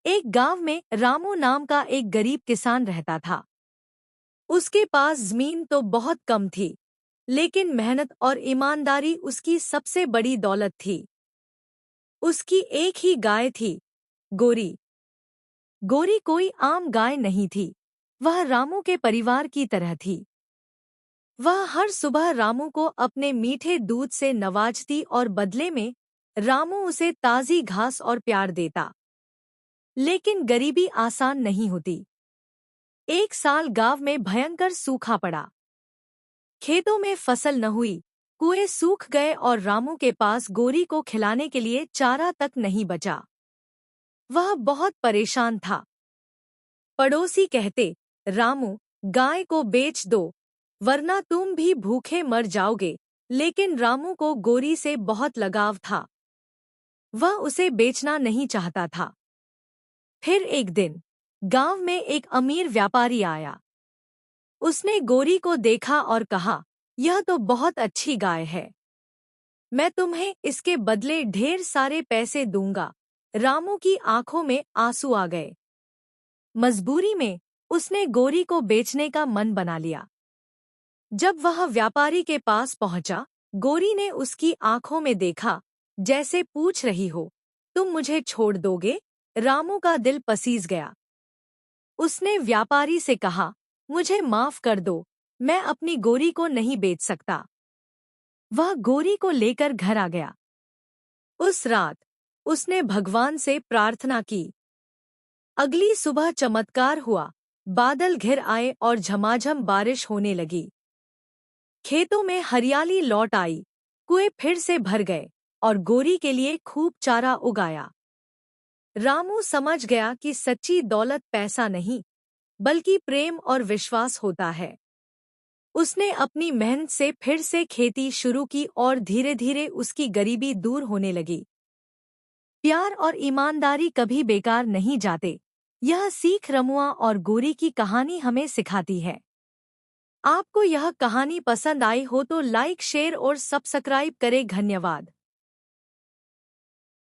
एक गांव में रामू नाम का एक गरीब किसान रहता था। उसके पास जमीन तो बहुत कम थी, लेकिन मेहनत और ईमानदारी उसकी सबसे बड़ी दौलत थी। उसकी एक ही गाय थी, गोरी। गोरी कोई आम गाय नहीं थी, वह रामू के परिवार की तरह थी। वह हर सुबह रामू को अपने मीठे दूध से नवाजती और बदले में रामू उसे ताज़ी घास और प्यार देता। लेकिन गरीबी आसान नहीं होती। एक साल गांव में भयंकर सूखा पड़ा। खेतों में फसल न हुई, कुएं सूख गए और रामू के पास गोरी को खिलाने के लिए चारा तक नहीं बचा। वह बहुत परेशान था। पड़ोसी कहते, रामू, गाय को बेच दो, वरना तुम भी भूखे मर जाओगे। लेकिन रामू को गोरी से बहुत लगाव था। वह उसे बेचना नहीं चाहता था। फिर एक दिन गांव में एक अमीर व्यापारी आया। उसने गोरी को देखा और कहा, यह तो बहुत अच्छी गाय है, मैं तुम्हें इसके बदले ढेर सारे पैसे दूंगा। रामू की आंखों में आंसू आ गए। मजबूरी में उसने गोरी को बेचने का मन बना लिया। जब वह व्यापारी के पास पहुंचा, गोरी ने उसकी आंखों में देखा, जैसे पूछ रही हो, तुम मुझे छोड़ दोगे? रामू का दिल पसीज गया। उसने व्यापारी से कहा, मुझे माफ कर दो, मैं अपनी गोरी को नहीं बेच सकता। वह गोरी को लेकर घर आ गया। उस रात उसने भगवान से प्रार्थना की। अगली सुबह चमत्कार हुआ, बादल घिर आए और झमाझम बारिश होने लगी। खेतों में हरियाली लौट आई, कुएं फिर से भर गए और गोरी के लिए खूब चारा उगाया। रामू समझ गया कि सच्ची दौलत पैसा नहीं, बल्कि प्रेम और विश्वास होता है। उसने अपनी मेहनत से फिर से खेती शुरू की और धीरे धीरे उसकी गरीबी दूर होने लगी। प्यार और ईमानदारी कभी बेकार नहीं जाते। यह सीख रमुआ और गोरी की कहानी हमें सिखाती है। आपको यह कहानी पसंद आई हो तो लाइक, शेयर और सब्सक्राइब करें। धन्यवाद।